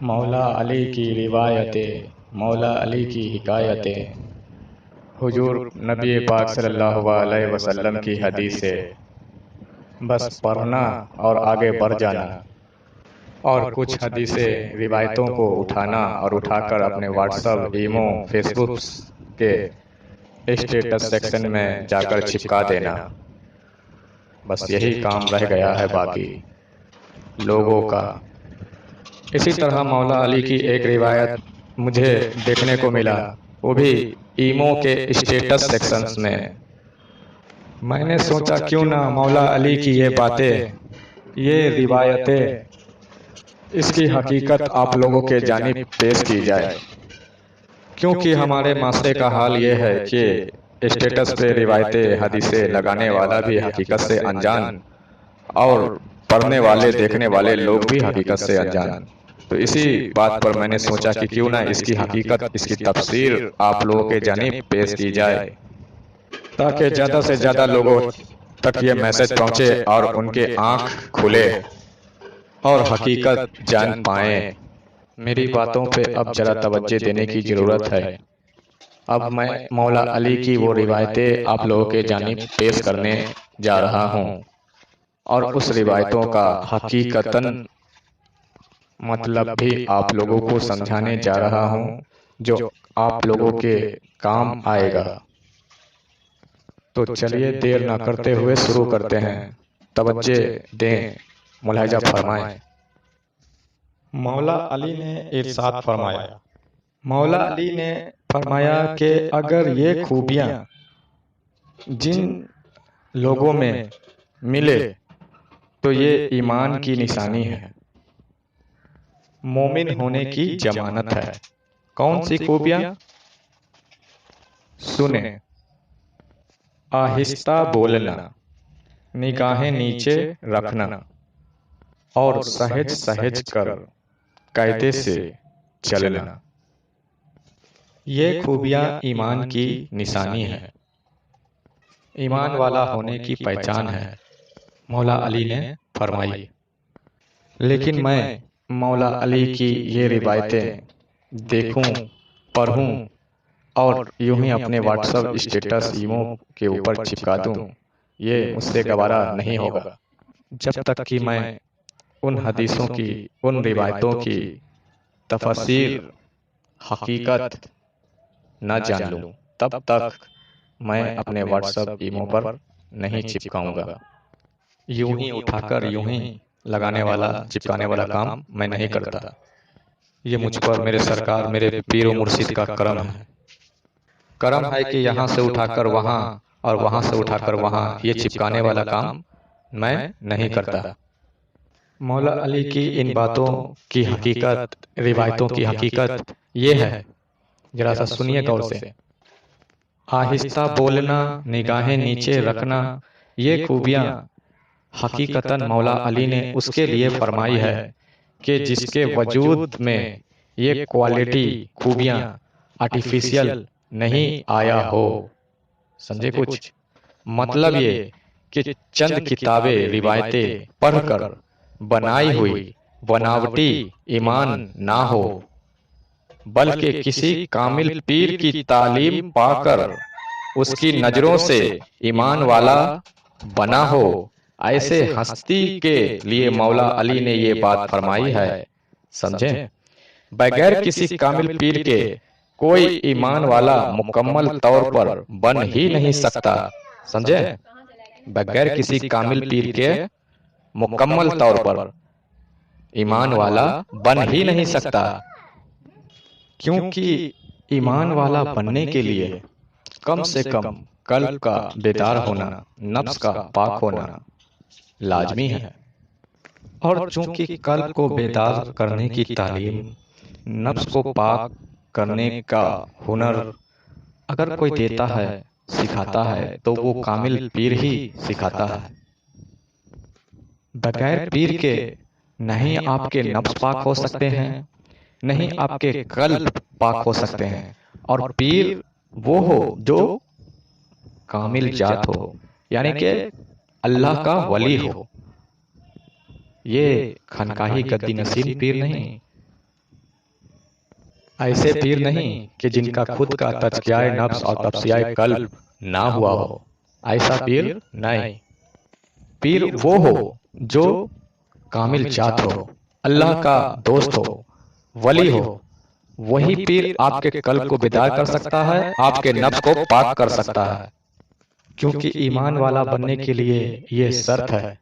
مولا علی کی روایتیں، مولا علی کی حکایتیں، حضور نبی پاک صلی اللہ علیہ وسلم کی حدیث ہے۔ بس پڑھنا اور آگے بڑھ جانا، اور کچھ حدیثیں روایتوں کو اٹھانا اور اٹھا کر اپنے واٹس ایپ، ایمو، فیس بک کے اسٹیٹس سیکشن میں جا کر چپکا دینا۔ بس یہی کام رہ گیا ہے باقی لوگوں کا۔ اسی طرح مولا علی کی ایک روایت مجھے دیکھنے کو ملا، وہ بھی ایمو کے اسٹیٹس سیکشنز میں۔ میں نے سوچا کیوں نہ مولا علی کی یہ باتیں، یہ روایتیں، اس کی حقیقت آپ لوگوں کے جانب پیش کی جائے، کیونکہ ہمارے معاشرے کا حال یہ ہے کہ اسٹیٹس پہ روایتیں، حدیثیں لگانے والا بھی حقیقت سے انجان، اور پڑھنے والے، دیکھنے والے لوگ بھی حقیقت سے انجان۔ تو اسی بات پر میں نے سوچا کہ کیوں نہ اس کی حقیقت، اس کی تفسیر آپ لوگوں کے جانب پیش کی جائے، تاکہ زیادہ سے زیادہ لوگوں تک یہ میسج پہنچے اور ان کے آنکھ کھلے اور حقیقت جان پائیں۔ میری باتوں پہ اب ذرا توجہ دینے کی ضرورت ہے۔ اب میں مولا علی کی وہ روایتیں آپ لوگوں کے جانب پیش کرنے جا رہا ہوں، اور اس روایتوں کا حقیقتاً مطلب بھی آپ لوگوں کو سمجھانے جا رہا ہوں، جو آپ لوگوں کے کام آئے گا۔ تو چلیے دیر نہ کرتے ہوئے شروع کرتے ہیں۔ توجہ دیں، ملاحظہ فرمائیں۔ مولا علی نے ارشاد فرمایا، مولا علی نے فرمایا کہ اگر یہ خوبیاں جن لوگوں میں ملے تو یہ ایمان کی نشانی ہے، مومن ہونے کی ضمانت ہے۔ کون سی خوبیاں؟ سنیں۔ آہستہ بولنا، نگاہیں نیچے رکھنا، اور سہج سہج کر قاعدے سے چلنا۔ یہ خوبیاں ایمان کی نشانی ہے، ایمان والا ہونے کی پہچان ہے، مولا علی نے فرمائی۔ لیکن میں مولا علی کی یہ روایتیں دیکھوں، پڑھوں اور یوں ہی اپنے واٹس ایپ اسٹیٹس، ایمو کے اوپر چپکا دوں، یہ مجھ سے گوارا نہیں ہوگا جب تک کہ میں ان حدیثوں کی، ان روایتوں کی تفسیر، حقیقت نہ جان لوں۔ تب تک میں اپنے واٹس ایپ، ایمو پر نہیں چپکاؤں گا۔ یوں ہی اٹھا کر یوں ہی لگانے والا، چپکانے والا کام میں نہیں کرتا۔ یہ مجھ پر میرے سرکار، میرے پیر و مرشد کا کرم ہے۔ کرم ہے کہ یہاں سے اٹھا کر وہاں اور وہاں سے اٹھا کر وہاں یہ چپکانے والا کام میں نہیں کرتا۔ مولا علی کی ان باتوں کی حقیقت، روایتوں کی حقیقت یہ ہے، ذرا سا سنیے غور سے۔ آہستہ بولنا، نگاہیں نیچے رکھنا، یہ خوبیاں حقیقتاً مولا علی نے اس کے لیے فرمائی ہے کہ جس کے وجود میں یہ کوالٹی، خوبیاں آرٹیفیشل نہیں آیا ہو۔ سمجھے کچھ؟ مطلب یہ کہ چند کتابیں، روایتیں پڑھ کر بنائی ہوئی بناوٹی ایمان نہ ہو، بلکہ کسی کامل پیر کی تعلیم پا کر اس کی نظروں سے ایمان والا بنا ہو، ایسے ہستی کے لیے مولا علی نے یہ بات فرمائی ہے۔ سمجھیں؟ بغیر کسی کامل پیر کے کوئی ایمان والا مکمل طور پر بن ہی نہیں سکتا۔ سمجھیں؟ بغیر کسی کامل پیر کے مکمل طور پر ایمان والا بن ہی نہیں سکتا، کیونکہ ایمان والا بننے کے لیے کم سے کم قلب کا بیدار ہونا، نفس کا پاک ہونا لازمی ہے۔ اور چونکہ قلب کو بیدار کرنے کی تعلیم، نفس کو پاک کرنے کا ہنر اگر کوئی دیتا ہے، سکھاتا ہے، تو وہ کامل پیر ہی سکھاتا ہے۔ بغیر پیر کے نہیں آپ کے نفس پاک ہو سکتے ہیں، نہیں آپ کے قلب پاک ہو سکتے ہیں۔ اور پیر وہ ہو جو کامل ذات ہو، یعنی کہ اللہ کا ولی ہو۔ یہ خانقاہی گدی نشین پیر نہیں، ایسے پیر نہیں کہ جن کا خود کا تزکیہ نفس اور تفسیہ قلب نہ ہوا ہو، ایسا پیر نہیں۔ پیر وہ ہو جو کامل ذات ہو، اللہ کا دوست ہو، ولی ہو۔ وہی پیر آپ کے قلب کو بیدار کر سکتا ہے، آپ کے نفس کو پاک کر سکتا ہے، کیونکہ ایمان والا بننے کے لیے یہ شرط ہے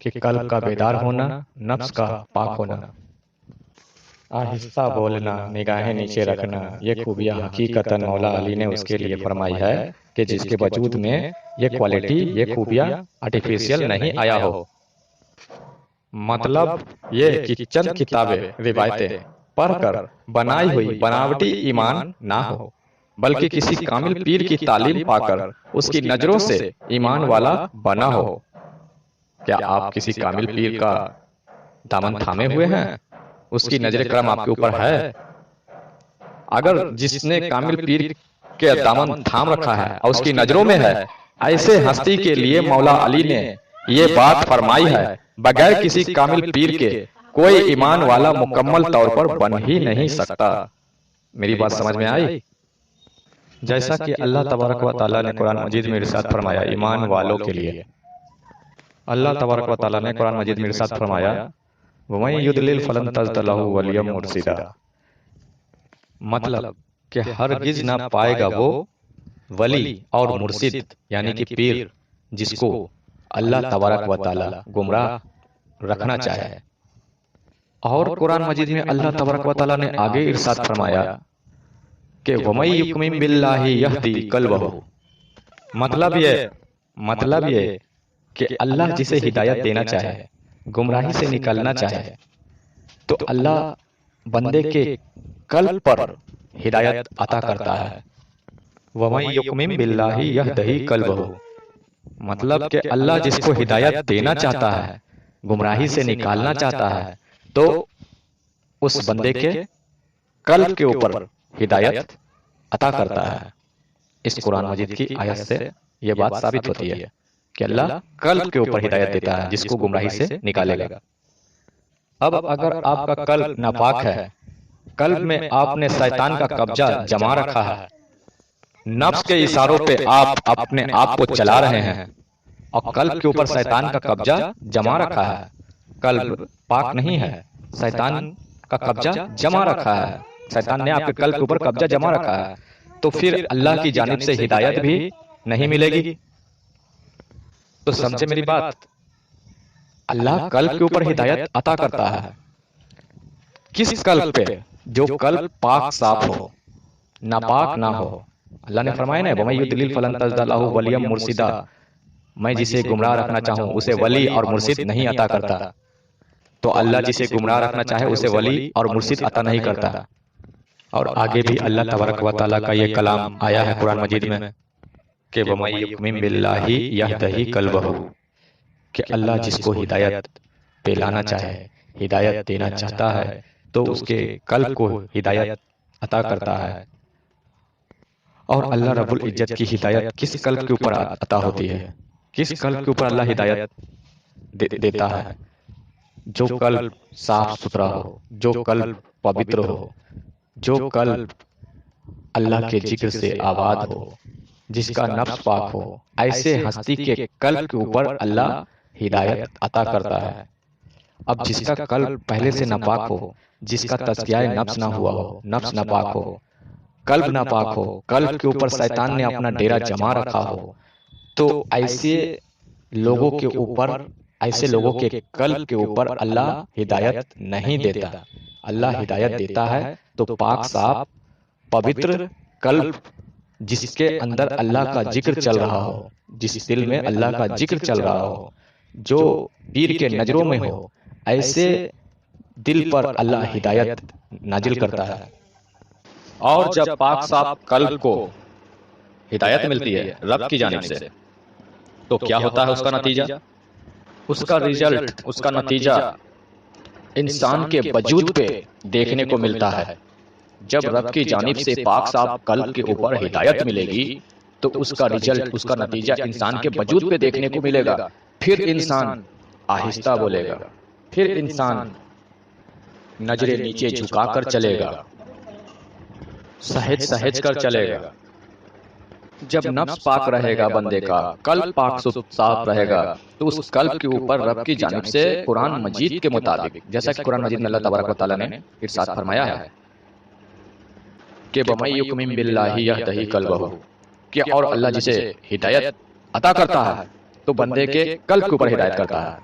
کہ قلب کا بیدار ہونا، نفس کا پاک ہونا۔ آہستہ بولنا، نگاہیں نیچے رکھنا، یہ خوبیاں حقیقتاً مولا علی نے اس کے لیے فرمائی ہے کہ جس کے وجود میں یہ کوالٹی، یہ خوبیاں آرٹیفیشل نہیں آیا ہو۔ مطلب یہ کہ چند کتابیں، روایتیں پڑھ کر بنائی ہوئی بناوٹی ایمان نہ ہو، بلکہ کسی کامل پیر کی تعلیم پا کر اس کی نظروں سے ایمان والا بنا ہو۔ کیا آپ کسی کامل پیر کا دامن تھامے ہوئے ہیں؟ اس کی نظر کرم آپ کے اوپر ہے؟ اگر جس نے کامل پیر کے دامن تھام رکھا ہے اور اس کی نظروں میں ہے، ایسے ہستی کے لیے مولا علی نے یہ بات فرمائی ہے، بغیر کسی کامل پیر کے کوئی ایمان والا مکمل طور پر بن ہی نہیں سکتا۔ میری بات سمجھ میں آئی؟ جیسا کہ اللہ تبارک و تعالیٰ نے قرآن مجید میں ارشاد فرمایا ایمان والوں کے لیے، اللہ تبارک و تعالیٰ نے قرآن مجید میں ارشاد فرمایا وَمَن يُضْلِلْ فَلَن تَجِدَ لَهُ وَلِيًّا مُرْشِدًا۔ مطلب کہ ہرگز نہ پائے گا وہ ولی اور مرشد، یعنی کہ پیر، جس کو اللہ تبارک و تعالیٰ گمراہ رکھنا چاہے۔ اور قرآن مجید میں اللہ تبارک و تعالیٰ نے آگے ارشاد فرمایا کہ وَمَن يُؤْمِن بِاللَّهِ يَهْدِ قَلْبَهُ۔ مطلب یہ کہ اللہ جسے ہدایت دینا چاہے، گمراہی سے نکلنا چاہے، تو اللہ بندے کے قلب پر ہدایت عطا کرتا ہے۔ وَمَن يُؤْمِن بِاللَّهِ يَهْدِ قَلْبَهُ، مطلب کہ اللہ جس کو ہدایت دینا چاہتا ہے، گمراہی سے نکالنا چاہتا ہے، تو اس بندے کے قلب کے اوپر ہدایت عطا کرتا ہے۔ اس قرآن مجید کی آیت سے یہ بات ثابت ہوتی ہے کہ اللہ قلب کے اوپر ہدایت دیتا ہے جس کو گمراہی سے نکالے گا۔ اب اگر آپ کا قلب ناپاک ہے، قلب میں آپ نے شیطان کا قبضہ جما رکھا ہے، نفس کے اشاروں پہ آپ اپنے آپ کو چلا رہے ہیں، اور قلب کے اوپر شیطان کا قبضہ جما رکھا ہے، قلب پاک نہیں ہے، شیطان کا قبضہ جما رکھا ہے، شیطان نے آپ کے قلب کے اوپر قبضہ جما رکھا ہے، تو پھر اللہ کی جانب سے ہدایت بھی نہیں ملے گی۔ تو سمجھے میری بات؟ اللہ قلب کے اوپر ہدایت عطا کرتا ہے، کس قلب پہ؟ جو قلب پاک صاف ہو، ناپاک نہ ہو۔ اللہ نے فرمایا نا وَمَن يُضْلِلْ فَلَن تَجِدَ لَهُ وَلِيًّا مُرْشِدًا، میں جسے گمراہ رکھنا چاہوں اسے ولی اور مرشد نہیں عطا کرتا، تو اللہ جسے گمراہ رکھنا چاہے اسے ولی اور مرشد عطا نہیں کرتا۔ اور آگے بھی اللہ تبارک و تعالیٰ کا یہ کلام آیا ہے قرآن مجید میں کہ وَمَن يُؤْمِن بِاللَّهِ يَهْدِ قَلْبَهُ، کہ اللہ جس کو ہدایت پہ لانا چاہے، ہدایت دینا چاہتا ہے، تو اس کے قلب کو ہدایت عطا کرتا ہے۔ اور اللہ رب العزت کی ہدایت کس قلب کے اوپر عطا ہوتی ہے؟ کس قلب کے اوپر اللہ ہدایت دیتا ہے؟ جو قلب صاف ستھرا ہو، جو قلب پوتر ہو، جو قلب اللہ کے ذکر سے آباد ہو، جس کا نفس پاک ہو، ایسے ہستی کے قلب کے اوپر اللہ ہدایت عطا کرتا ہے۔ اب جس کا قلب پہلے سے ناپاک ہو، جس کا تزکیہ نفس نہ ہوا ہو، نفس ناپاک ہو، قلب ناپاک ہو، قلب کے اوپر شیطان نے اپنا ڈیرا جما رکھا ہو، تو ایسے لوگوں کے اوپر، ایسے لوگوں کے قلب کے اوپر اللہ ہدایت نہیں دیتا۔ اللہ ہدایت دیتا ہے تو پاک صاف پوتر قلب، جس کے اندر اللہ کا ذکر چل رہا ہو، جس دل میں اللہ کا ذکر چل رہا ہو، جو پیر کے نظروں میں ہو، ایسے دل پر اللہ ہدایت نازل کرتا ہے۔ اور جب پاک صاف قلب کو ہدایت ملتی ہے رب کی جانب سے، تو کیا ہوتا ہے اس کا نتیجہ؟ اس کا ریزلٹ، اس کا نتیجہ انسان کے وجود پہ دیکھنے کو ملتا ہے۔ جب رب کی جانب سے پاک صاف قلب کے اوپر ہدایت ملے گی تو اس کا ریزلٹ، اس کا نتیجہ انسان کے وجود پہ دیکھنے کو ملے گا۔ پھر انسان آہستہ بولے گا، پھر انسان نظریں نیچے جھکا کر چلے گا، سہج سہج کر چلے گا۔ جب نفس پاک رہے گا بندے کا، قلب پاک صاف رہے گا، تو اس قلب کے اوپر رب کی جانب سے قرآن مجید کے مطابق، جیسا کہ قرآن مجید میں اللہ تبارک و تعالیٰ نے ارشاد فرمایا ہے کہ وَمَن یُؤْمِن بِاللَّهِ یَهْدِ قَلْبَهُ، کہ اور اللہ جسے ہدایت عطا کرتا ہے تو بندے کے قلب کے اوپر ہدایت کرتا ہے،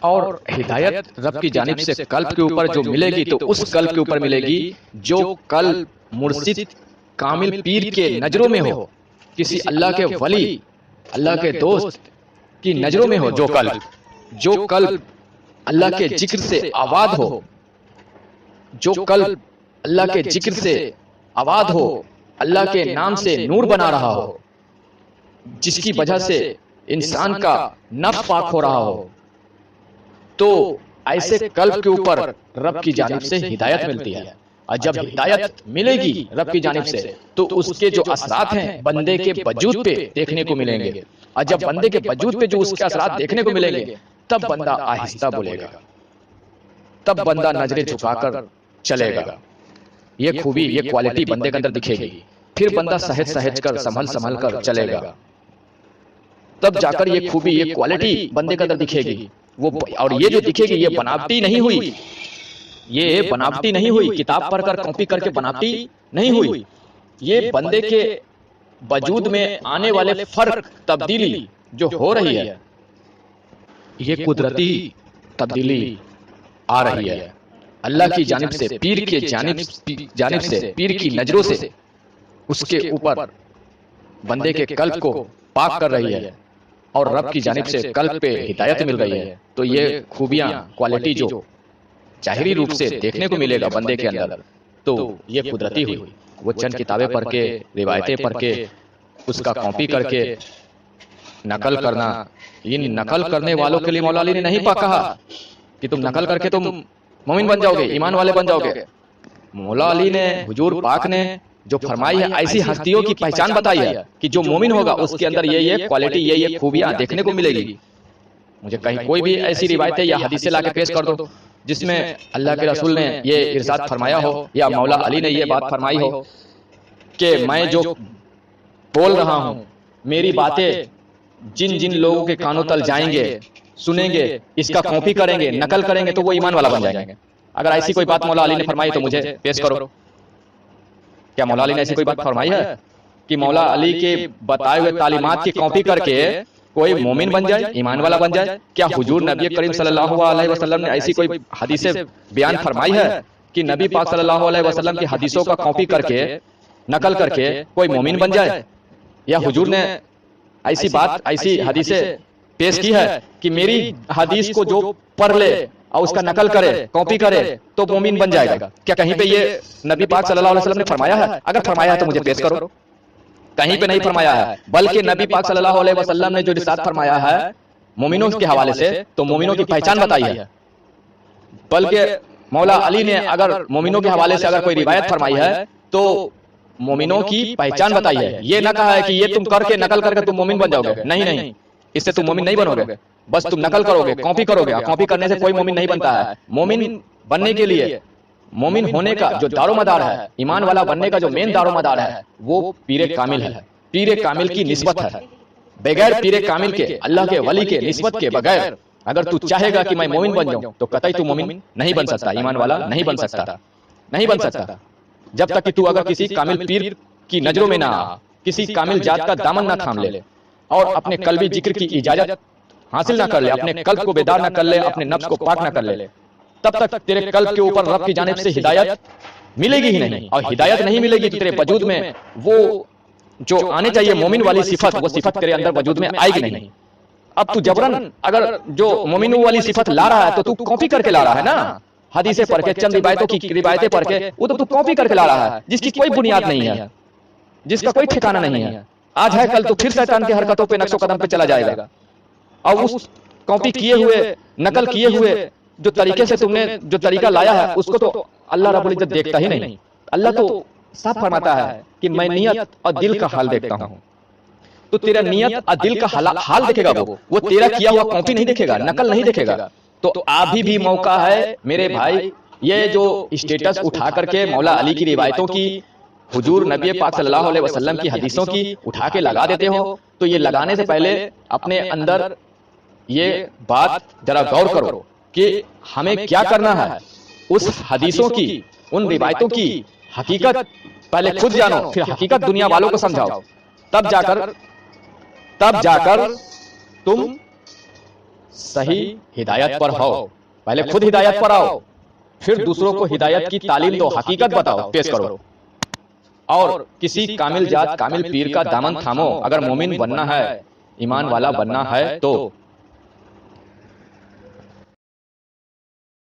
اور ہدایت رب کی جانب سے قلب کے اوپر جو ملے گی تو اس قلب کے اوپر ملے گی جو قلب مرشد کامل پیر کے نظروں میں ہو، کسی اللہ کے ولی، اللہ کے دوست کی نظروں میں ہو، جو قلب اللہ کے ذکر سے آباد ہو، جو قلب اللہ کے ذکر سے آباد ہو، اللہ کے نام سے نور بنا رہا ہو، جس کی وجہ سے انسان کا نفس پاک ہو رہا ہو، تو ایسے قلب کے اوپر رب کی جانب سے ہدایت ملتی ہے۔ اور جب ہدایت ملے گی رب کی جانب سے تو اس کے جو اثرات ہیں بندے کے وجود پہ دیکھنے کو ملیں گے، اور جب بندے کے وجود پہ جو اس کے اثرات دیکھنے کو ملیں گے تب بندہ آہستہ بولے گا، تب بندہ نظریں جھکا کر چلے گا، یہ خوبی، یہ کوالٹی بندے کے اندر دکھے گی، پھر بندہ سہج سہج کر سنبھل کر چلے گا، تب جا کر یہ خوبی، یہ کوالٹی بندے کے اندر دکھے گی۔ وہ اور یہ جو دکھے گی یہ بناوٹی نہیں ہوئی، یہ بناوٹی نہیں ہوئی، کتاب پڑھ کر کاپی کر کے بناوٹی نہیں ہوئی، یہ بندے کے وجود میں آنے والے فرق، تبدیلی جو ہو رہی ہے، یہ قدرتی تبدیلی آ رہی ہے اللہ کی جانب سے، پیر کے جانب سے، پیر کی نظروں سے اس کے اوپر بندے کے قلب کو پاک کر رہی ہے، اور رب کی جانب سے قلب پہ ہدایت مل رہی ہے۔ تو یہ خوبیاں، کوالٹی جو ظاہری روپ سے دیکھنے کو ملے گا بندے کے اندر، تو یہ قدرتی ہوئی۔ وہ چند کتابیں پڑھ کے، روایتیں پڑھ کے، اس کا کاپی کر کے نقل کرنا، ان نقل کرنے والوں کے لیے مولا علی نے نہیں کہا کہ تم نقل کر کے تم مومن بن جاؤ گے، ایمان والے بن جاؤ گے۔ مولا علی نے، حضور پاک نے جو فرمائی ہے، ایسی ہستیوں کی پہچان بتائی ہے کہ جو مومن ہوگا اس کے اندر یہ کوالٹی، یہ خوبیاں دیکھنے کو ملے گی۔ مجھے کہیں کوئی بھی ایسی روایتیں یا حدیثیں لا کے پیش کر دو جس میں اللہ کے رسول نے یہ ارشاد فرمایا ہو یا مولا علی نے یہ بات فرمائی ہو کہ میں جو بول رہا ہوں، میری باتیں جن جن لوگوں کے کانوں تل جائیں گے، سنیں گے، اس کا کاپی کریں گے، نقل کریں گے، تو وہ ایمان والا بن جائیں گے۔ اگر ایسی کوئی بات مولا علی نے فرمائی تو مجھے پیش کرو۔ کیا مولا علی نے ایسی کوئی بات فرمائی ہے کہ مولا علی کے بتائے ہوئے تعلیمات کی کاپی کر کے کوئی مومن بن جائے، ایمان والا بن جائے؟ کیا حضور نبی کریم صلی اللہ علیہ وسلم نے ایسی کوئی حدیث بیان فرمائی ہے کہ نبی پاک صلی اللہ علیہ وسلم کی حدیثوں کا کاپی کر کے، نقل کر کے کوئی مومن بن جائے؟ یا حضور نے ایسی بات، ایسی حدیثیں پیش کی ہے کہ میری حدیث کو جو پڑھ لے اور اس کا نقل کرے، کاپی کرے تو مومن بن جائے گا؟ کیا کہیں پہ یہ نبی پاک صلی اللہ علیہ وسلم نے فرمایا ہے؟ اگر فرمایا ہے تو مجھے پیش کرو۔ کہیں پہ نہیں فرمایا ہے، بلکہ نبی پاک صلی اللہ علیہ وسلم نے جو ارشاد فرمایا ہے مومنوں کے حوالے سے، تو مومنوں کی پہچان بتائی ہے۔ بلکہ مولا علی نے اگر مومنوں کے حوالے سے اگر کوئی روایت فرمائی ہے تو مومنوں کی پہچان بتائی ہے، یہ نہ کہا ہے کہ یہ تم کر کے، نقل کر کے تم مومن بن جاؤ گے۔ نہیں، اس سے تم مومن نہیں بنو گے، بس تم نقل کرو گے، کاپی کرو گے۔ کاپی کرنے سے کوئی مومن نہیں بنتا ہے۔ مومن بننے کے لیے، مومن ہونے کا جو دار و مدار ہے، ایمان والا بننے کا جو مین دار و مدار ہے، وہ پیر کامل ہے، پیر کامل کی نسبت ہے۔ بغیر پیر کامل کے، اللہ کے ولی کے نسبت کے بغیر اگر تو چاہے گا کہ میں مومن بن جاؤں تو قطعی تو مومن نہیں بن سکتا، ایمان والا نہیں بن سکتا، نہیں بن سکتا جب تک کہ تو اگر کسی کامل پیر کی نظروں میں نہ آ، کسی کامل ذات کا دامن نہ تھام لے، اور اپنے قلبی ذکر کی اجازت حاصل نہ کر لے، اپنے قلب کو بیدار نہ کر لے، اپنے نفس کو پاک نہ کر لے، تب تک تیرے قلب کے اوپر رب کی جانب سے ہدایت ملے گی ہی نہیں۔ اور ہدایت نہیں ملے گی تو تیرے وجود میں وہ جو آنے چاہیے مومن والی صفت، وہ صفت تیرے اندر وجود میں آئے گی نہیں۔ اب تو جبرن اگر جو مومن والی صفت لا رہا ہے تو کاپی کر کے لا رہا ہے نا، حدیثیں پڑھ کے، چند روایتیں پڑھ کے، وہ تو کاپی کر کے لا رہا ہے، جس کی کوئی بنیاد نہیں ہے، جس کا کوئی ٹھکانہ نہیں ہے۔ آج ہے کل تو پھر شیطان کی حرکتوں پہ، نقش و قدم پہ چلا جائے گا، اور اس کاپی کیے ہوئے، نقل کیے ہوئے جو طریقے سے تم نے جو طریقہ لایا ہے، اس کو تو اللہ رب العزت دیکھتا ہی نہیں۔ اللہ تو صاف فرماتا ہے کہ میں نیت اور دل کا حال دیکھتا ہوں، تو تیرا نیت اور دل کا حال دیکھے گا، وہ تیرا کیا ہوا کاپی نہیں دیکھے گا، نقل نہیں دیکھے گا۔ تو ابھی بھی موقع ہے میرے بھائی، یہ جو اسٹیٹس اٹھا کر کے مولا علی کی روایتوں کی، حضور نبی پاک صلی اللہ علیہ وسلم کی حدیثوں کی اٹھا کے لگا دیتے ہو، تو یہ لگانے سے پہلے اپنے اندر یہ بات ذرا غور کرو کہ ہمیں کیا کرنا ہے۔ اس حدیثوں کی، ان روایتوں کی حقیقت پہلے خود جانو، پھر حقیقت دنیا والوں کو سمجھاؤ، تب جا کر تم صحیح ہدایت پر ہو۔ پہلے خود ہدایت پر آؤ، پھر دوسروں کو ہدایت کی تعلیم دو، حقیقت بتاؤ، پیش کرو۔ اور کسی کامل ذات، کامل پیر کا دامن تھامو۔ اگر مومن بننا ہے، ایمان والا بننا ہے تو